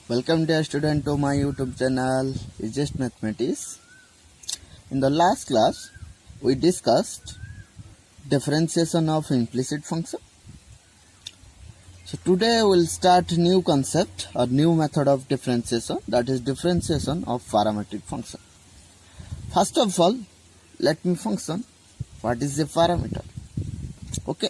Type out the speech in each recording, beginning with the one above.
Welcome dear student to my YouTube channel is just mathematics. In the last class we discussed differentiation of implicit function. So today we'll start new concept or new method of differentiation, that is differentiation of parametric function. First of all, let me function what is a parameter. Okay.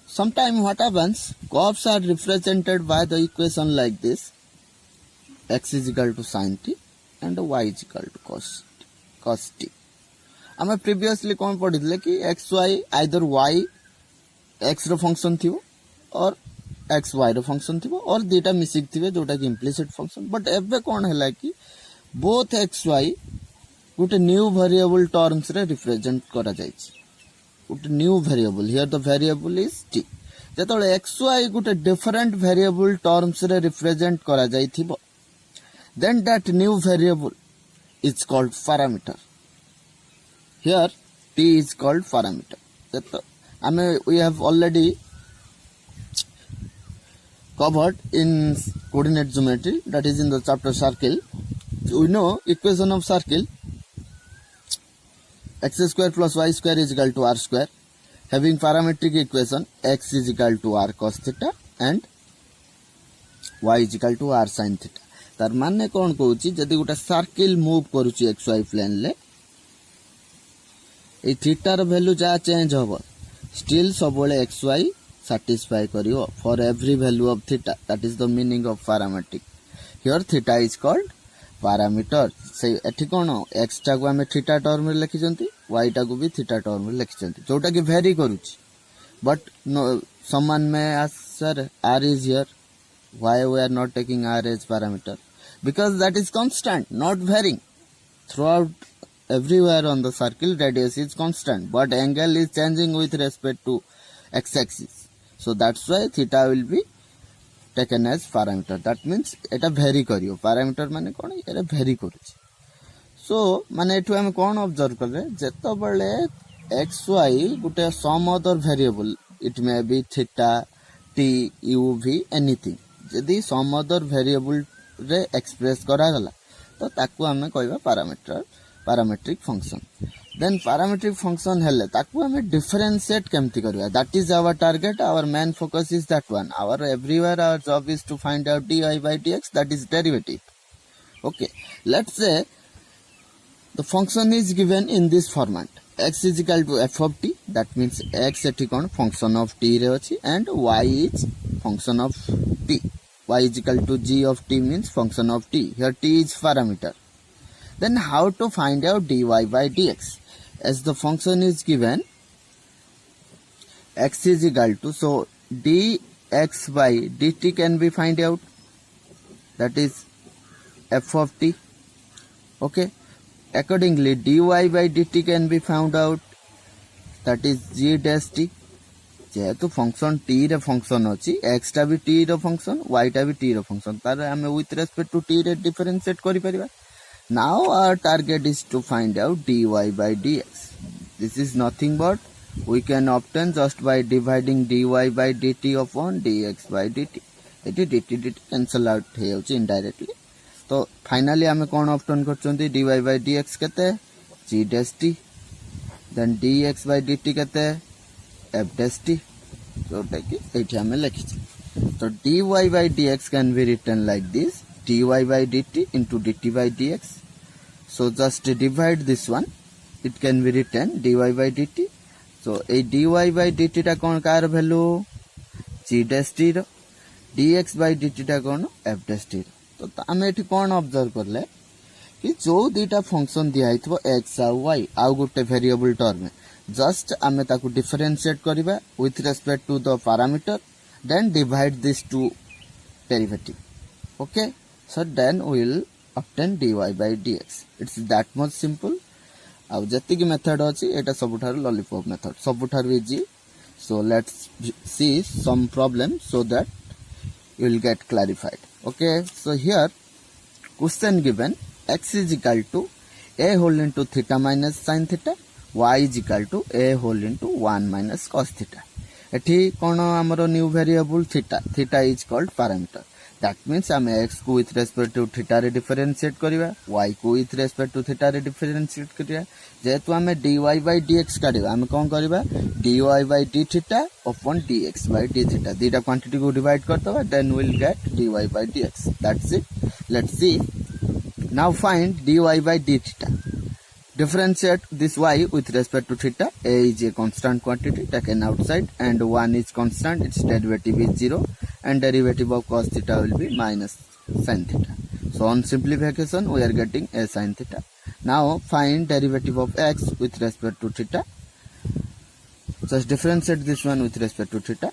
Sometime what happens, curves are represented by the equation like this: x is equal to sin t and y is equal to cos t. आम previously कौन पढ़ी कि X Y either Y X रो function थी और x Y रो function थी और दुटा मिसिक थे जोटा कि इम्प्लिसिट फंक्शन. बट एबे कौन है कि बोथ एक्स वाई गोटे न्यू वेरिएबल टर्म्स रे रिप्रेजेंट करा जायछि. गोटे new variable, here the variable is T. जेतले एक्स वाई गोटे डिफरेंट वेरिएबल टर्म्स रे रिप्रेजेंट करा जायथिबो, then that new variable is called parameter. Here t is called parameter. We have already covered in coordinate geometry, that is in the chapter circle. We know equation of circle: x square plus y square is equal to r square, having parametric equation x is equal to r cos theta and y is equal to r sin theta. तार माने कौन कहूची, जदि गोटे circle move करूची x Y plane ले, ए थीटार value जहाँ change हम still सब एक्स वाई सैटिस्फाई करियो for every value of theta. That is the meaning of parametric. Here theta is called parameter. से एठी कोन एक्स टा को हमें थीटा टर्म में लिखि जंती, वाई टा को भी थीटा टर्म में लिखि जंती, जोटा कि वेरी करूची. बट नो समान में as sir r is here, why we are not taking r as parameter? Because that is constant, not varying. Throughout everywhere on the circle, radius is constant, but angle is changing with respect to x-axis. So that's why theta will be taken as parameter. That means eta vary kariyo. Parameter माने कोन, array vary करूची. So माने एठु हम कोन observe करले, जेतो बळे x y Gute some other variable, it may be theta, t, u, v, anything. यदि some other variable रे express करा गला तो ताकू हमें कहबा parametric function. Then parametric function हेले ताकू हमें डिफरेंशिएट केमती करबा. That is our target, our main focus is that one. Our everywhere our job is to find out dy by dx, that is derivative. Okay, let's say the function is given in this format: x is equal to f of t, that means x एठी कोन function of t रे अछि and y is function of t. Y is equal to g of t means function of t. Here t is parameter. Then how to find out dy by dx? As the function is given x is equal to, so dx by dt can be find out, that is f of t. Okay, accordingly dy by dt can be found out, that is g dash t. जेहेतु function T रे function अछि, x टा भी T रो function, Y टा भी T रो function, तार हमें with respect to T रे डिफरेंशिएट करि परिबा. Now our target is to find out dy by dx. This is nothing but we can obtain just by dividing dy by dt upon dx by dt. एटी dt cancel out हे होछि indirectly. तो finally हमें कोन obtain करचंती, dy by dx केते g dash t, then dx by dt केते f dash t, जोटा कि एठी हमें लिखि. तो dy by dx can be written like this: dy by dt into dt by dx. So just divide this one, it can be written dy by dt. So a dy by dt टा कोन कार value g dash t रो, dx by dt टा कोन f dash t रो. तो हमें एठी कोन observe करले कि जो दुटा फंक्शन दिया हितबो x आ y आ गोटे वेरिएबल टर्म में, जस्ट आमे ताकू डिफरेंशिएट करिबा with respect to the parameter, then divide this two derivative. Okay, so then we will obtain dy by dx. It's that much simple. आ जति की मेथड अछि एटा सबुठार लॉलीपॉप मेथड, सबुठार easy. So let's see some problem so that you will get clarified. Okay, so here question given: x is equal to a whole into theta minus sin theta, y is equal to a whole into 1 minus cos theta. एठी कोन हमरो new variable theta theta is called parameter that means हम x को with respect to theta रे differentiate करिवा y को with respect to theta रे differentiate करिवा जेतु हम dy by dx काढिबा हम कोन करिवा dy by d theta upon dx by d theta दीटा क्वांटिटी को डिवाइड करतबा then will get dy by dx that's it let's see now find dy by d theta differentiate this y with respect to theta. A is a constant quantity taken outside and 1 is constant, its derivative is 0 and derivative of cos theta will be minus sin theta. So on simplification we are getting a sin theta. Now find derivative of x with respect to theta. Just differentiate this one with respect to theta.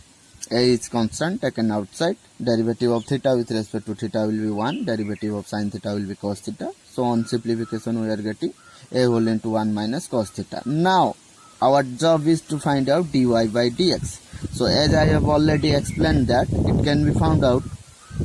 A is constant taken outside, derivative of theta with respect to theta will be 1, derivative of sin theta will be cos theta. So on simplification we are getting a whole into 1 minus cos theta. Now our job is to find out dy by dx. So as I have already explained that it can be found out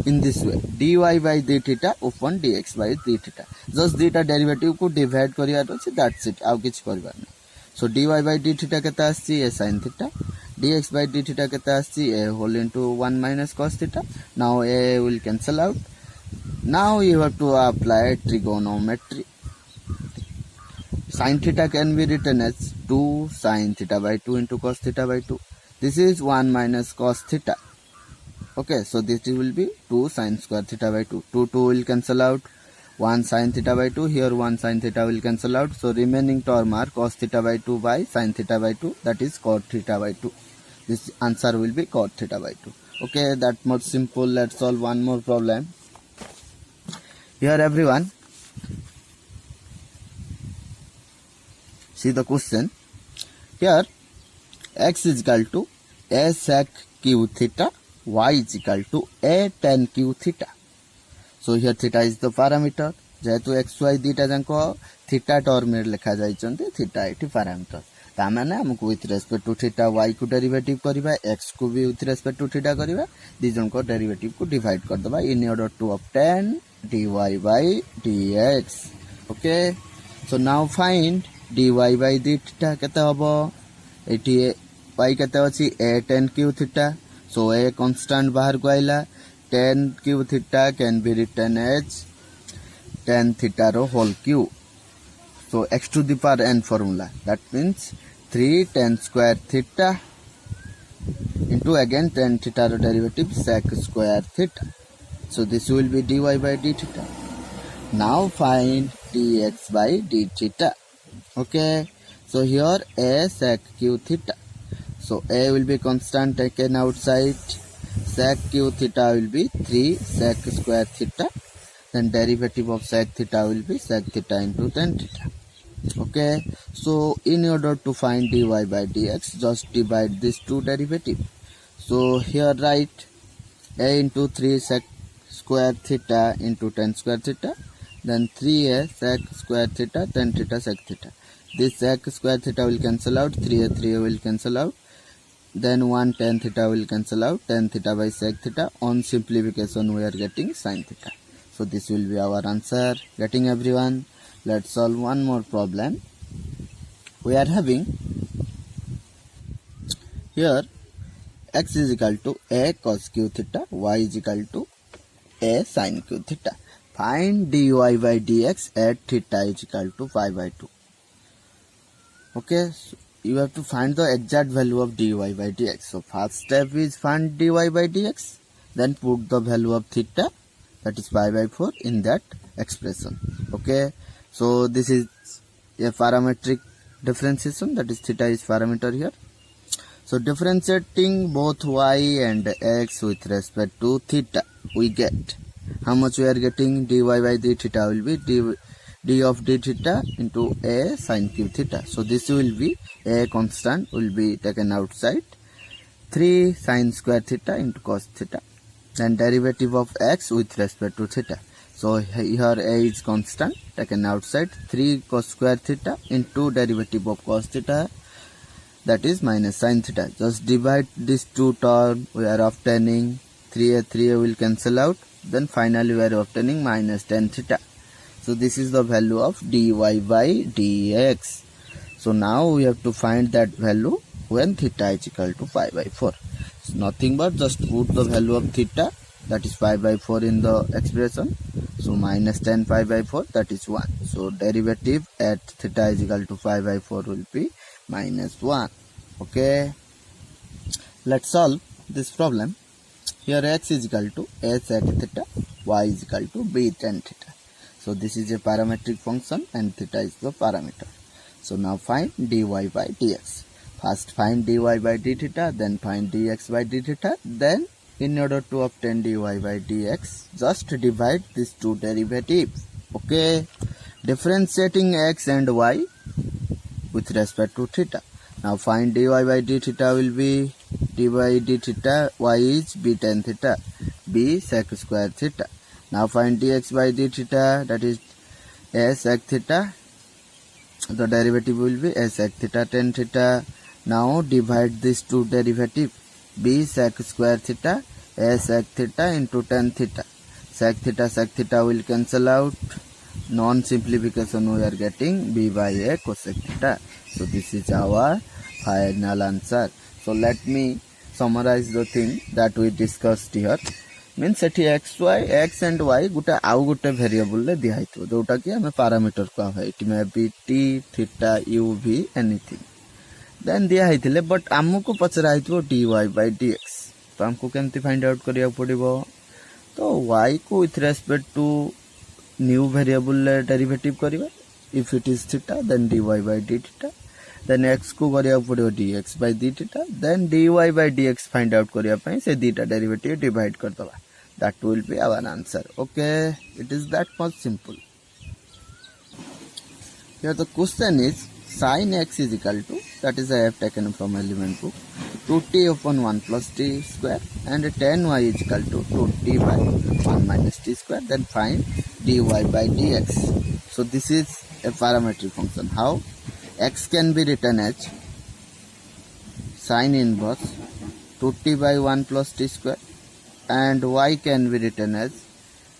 in this way dy by d theta upon dx by d theta. Just theta derivative को divide करिया अछि that's it आउ किछ करबा नै. So dy by d theta केता आछि a sin theta, dx by d theta केता आछि a whole into 1 minus cos theta. Now a will cancel out. Now you have to apply trigonometry. Sin theta can be written as 2 sin theta by 2 into cos theta by 2. This is 1 minus cos theta. Okay, so this will be 2 sin square theta by 2. 2 will cancel out. 1 sin theta by 2. Here 1 sin theta will cancel out. So remaining term are cos theta by 2 by sin theta by 2. That is cot theta by 2. This answer will be cot theta by 2. Okay, that much simple. Let's solve one more problem. Here everyone, see the question. Here x is equal to a sec q theta, y is equal to a tan q theta. So here theta is the parameter. जेहेतु x y दीटा जांको theta term में लिखा जाई चंती theta eighty parameter ता माने हमको with respect to theta y को derivative करबा x को भी विथ रेस्पेक्ट टू थीटा करबा दी जन को डेरिवेटिव को डिवाइड कर दबा in order to obtain dy by dx. Okay, so now find dy by d theta केते हबो एटी y केते अछि a tan q theta. So a constant बाहर को आइला tan q theta can be written as tan theta ro whole cube. So x to the power n formula, that means 3 tan square theta into again tan theta ro derivative sec square theta. So this will be dy by d theta. Now find dx by d theta. Okay, so here a sec q theta. So a will be constant taken outside, sec q theta will be 3 sec square theta, then derivative of sec theta will be sec theta into tan theta. Okay, so in order to find dy by dx, just divide these two derivatives. So here write a into 3 sec square theta into tan square theta, then 3a sec square theta tan theta sec theta. This sec square theta will cancel out, 3a will cancel out, then 1 tan theta will cancel out, tan theta by sec theta. On simplification we are getting sin theta. So this will be our answer. Getting everyone? Let's solve one more problem. We are having here x is equal to a cos q theta, y is equal to a sin q theta. Find dy by dx at theta is equal to pi by 2. Okay, so you have to find the exact value of dy by dx. So first step is find dy by dx, then put the value of theta, that is pi by 4, in that expression. Okay, so this is a parametric differentiation, that is theta is parameter here. So differentiating both y and x with respect to theta, we get how much we are getting. Dy by d theta will be d of d theta into a sin q theta. So this will be a constant will be taken outside, 3 sin square theta into cos theta, then derivative of x with respect to theta. So here a is constant taken outside, 3 cos square theta into derivative of cos theta, that is minus sin theta. Just divide these two terms, we are obtaining 3a will cancel out, then finally we are obtaining minus tan theta. So this is the value of dy by dx. So now we have to find that value when theta is equal to pi by 4. So nothing but just put the value of theta, that is pi by 4, in the expression. So minus tan pi by 4, that is 1. So derivative at theta is equal to pi by 4 will be minus 1. Okay, let's solve this problem. Here x is equal to s at theta, y is equal to b tan theta. So this is a parametric function and theta is the parameter. So now find dy by dx. First find dy by d theta, then find dx by d theta. Then in order to obtain dy by dx, just divide these two derivatives. Okay, differentiating x and y with respect to theta. Now find dy by d theta will be d by d theta, y is b tan theta, b sec square theta. Now find dx by d theta, that is s sec theta. The derivative will be s sec theta tan theta. Now divide these two derivatives, b sec square theta, s sec theta into tan theta. Sec theta will cancel out. Non-simplification we are getting b by a cosec theta. So this is our final answer. So let me summarize the thing that we discussed here. Means एठी x and y गुटे आउ गुटे variable रे दिया हितो जोटा कि हमें parameter को है इट में बी t थीटा u v एनीथिंग देन दिया हितले बट हमको पचरा हितो dy by dx. तो हमको केमती फाइंड आउट करिया पड़िबो. तो y को with respect to new variable रे डेरिवेटिव करिवा. If it is theta then dy by d theta. Then x को करिया पड़िबो dx by d theta. Then dy by dx find out करिया पई से दीटा डेरिवेटिव डिवाइड कर दवा. That will be our answer. Okay, it is that much simple. Here the question is sin x is equal to, that is I have taken from element book, 2t upon 1 plus t square, and tan y is equal to 2t by 1 minus t square. Then find dy by dx. So this is a parametric function. How? X can be written as sin inverse 2t by 1 plus t square, and y can be written as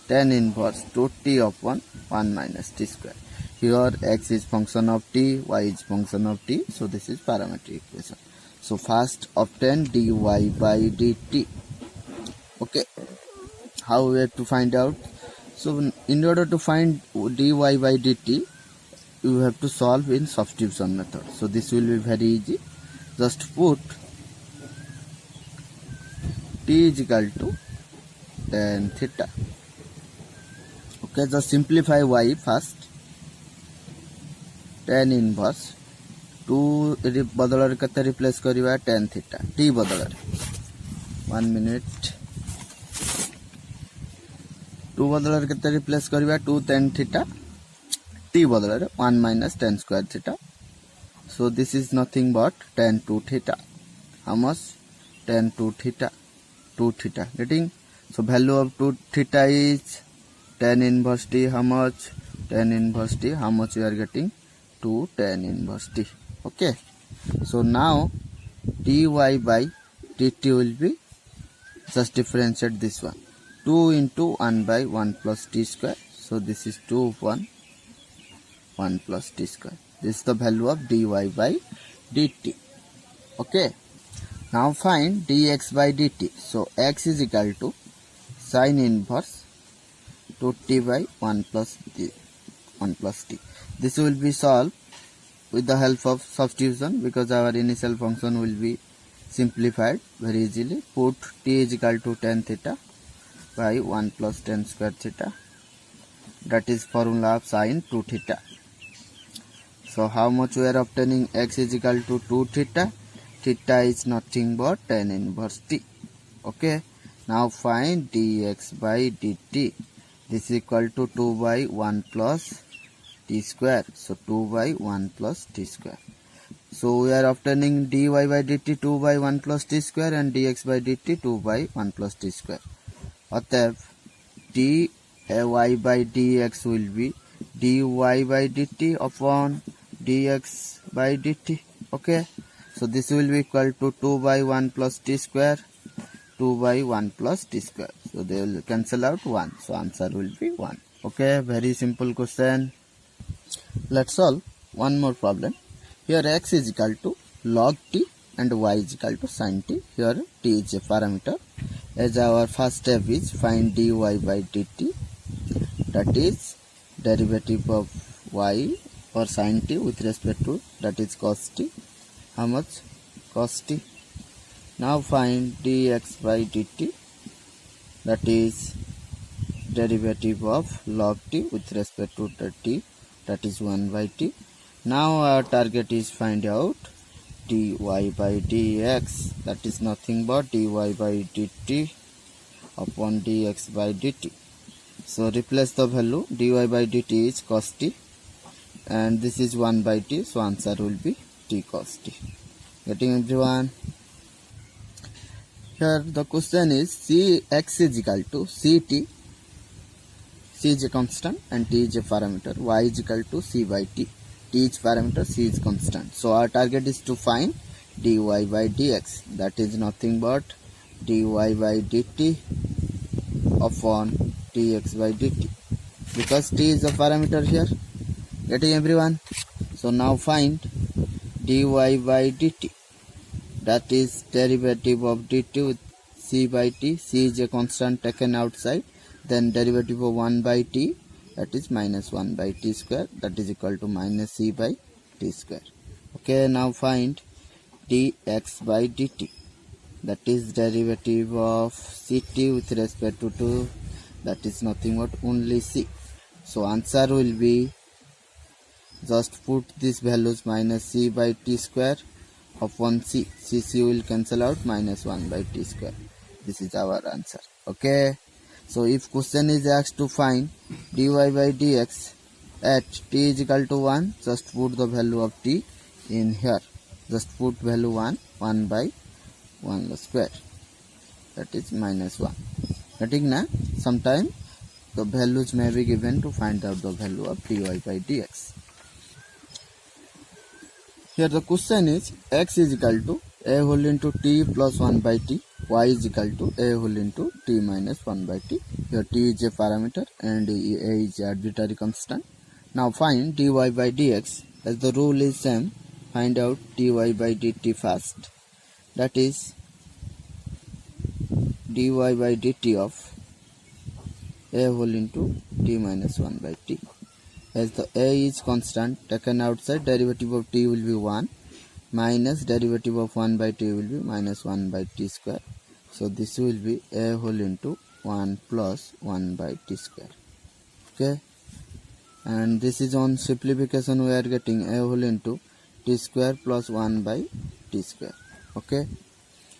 tan inverse 2t upon 1 minus t square. Here x is function of t, y is function of t, so this is parametric equation. So first obtain dy by dt. Okay, how we have to find out? So in order to find dy by dt, you have to solve in substitution method. So this will be very easy. Just put t is equal to tan theta. Okay, just simplify y first. Tan inverse 2 बदल के replace करिवा tan theta t बदल 1 minute 2 बदल के replace करिवा 2 tan theta t बदल 1 minus tan square theta. So this is nothing but tan 2 theta. How much? Tan 2 theta. 2 theta. Getting? So value of 2 theta is tan inverse t. How much? Tan inverse t. How much we are getting? 2 tan inverse t. Okay. So now dy by dt will be, just differentiate this one. 2 into 1 by 1 plus t square. So this is 2 upon 1 plus t square. This is the value of dy by dt. Okay. Now find dx by dt. So x is equal to sin inverse 2t by 1 plus t. This will be solved with the help of substitution, because our initial function will be simplified very easily. Put t is equal to tan theta by 1 plus tan square theta. That is formula of sin 2 theta. So how much we are obtaining? X is equal to 2 theta. Theta is nothing but tan inverse t. Okay. Now find dx by dt. This is equal to 2 by 1 plus t square. So 2 by 1 plus t square. So we are obtaining dy by dt 2 by 1 plus t square and dx by dt 2 by 1 plus t square. अतः dy by dx will be dy by dt upon dx by dt. Okay. So this will be equal to 2 by 1 plus t square, 2 by 1 plus t square. So they will cancel out 1. So answer will be 1. Okay, very simple question. Let's solve one more problem. Here x is equal to log t and y is equal to sin t. Here t is a parameter. As our first step is find dy by dt, that is derivative of y or sin t with respect to, that is cos t. How much? Cos t. Now find dx by dt, that is derivative of log t with respect to the t, that is 1 by t. Now our target is find out dy by dx, that is nothing but dy by dt upon dx by dt. So replace the value. Dy by dt is cos t and this is 1 by t, so answer will be t cos t. Getting everyone? Here the question is x is equal to ct. C is a constant and t is a parameter. Y is equal to c by t. T is parameter, c is constant. So our target is to find dy by dx, that is nothing but dy by dt upon dx by dt, because t is a parameter here. Getting everyone? So now find dy by dt, that is derivative of dt with c by t. C is a constant taken outside, then derivative of 1 by t, that is minus 1 by t square, that is equal to minus c by t square. Okay, now find dx by dt, that is derivative of ct with respect to 2, that is nothing but only c. So answer will be, just put these values, minus c by t square upon c. C will cancel out, minus 1 by t square. This is our answer. Okay. So if question is asked to find dy by dx at t is equal to 1, just put the value of t in here. Just put value 1 by 1 square, that is minus 1. Getting na? Sometime the values may be given to find out the value of dy by dx. Here the question is x is equal to a whole into t plus 1 by t, y is equal to a whole into t minus 1 by t. Here t is a parameter and a is an arbitrary constant. Now find dy by dx. As the rule is same, find out dy by dt first. That is dy by dt of a whole into t minus 1 by t. As the a is constant taken outside, derivative of t will be 1 minus derivative of 1 by t will be minus 1 by t square. So this will be a whole into 1 plus 1 by t square. Okay, and this is on simplification, we are getting a whole into t square plus 1 by t square. Okay,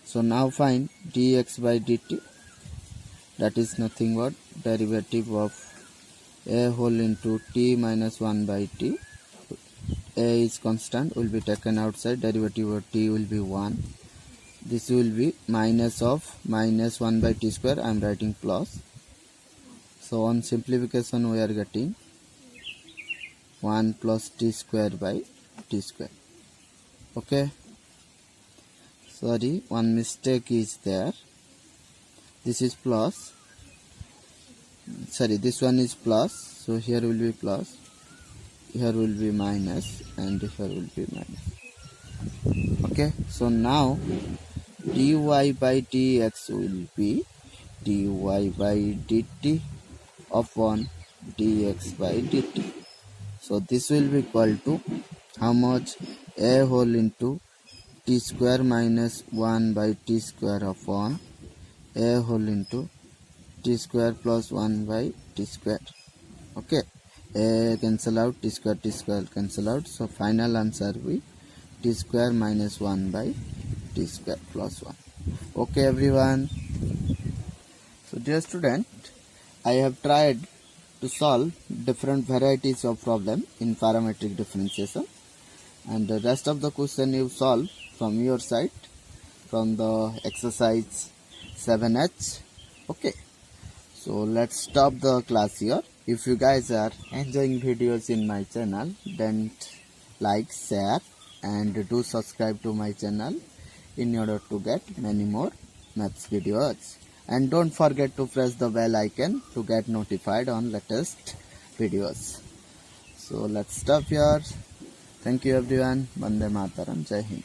so now find dx by dt, that is nothing but derivative of a whole into t minus 1 by t. A is constant, will be taken outside, derivative of t will be 1. This will be minus of minus 1 by t square, I am writing plus. So on simplification we are getting 1 plus t square by t square. Okay, sorry, one mistake is there. This is plus, sorry, this one is plus, so here will be plus, here will be minus, and here will be minus. Okay, so now dy by dx will be dy by dt upon dx by dt. So this will be equal to how much? A whole into t square minus 1 by t square upon a whole into t square plus 1 by t square. Okay, a cancel out, t square cancel out, so final answer will be t square minus 1 by t square plus 1. Okay everyone, so dear student, I have tried to solve different varieties of problem in parametric differentiation, and the rest of the question you solve from your side from the exercise 7H. Okay, so let's stop the class here. If you guys are enjoying videos in my channel, then like, share and do subscribe to my channel in order to get many more maths videos. And don't forget to press the bell icon to get notified on latest videos. So let's stop here. Thank you everyone. Vande Mataram. Jai Hind.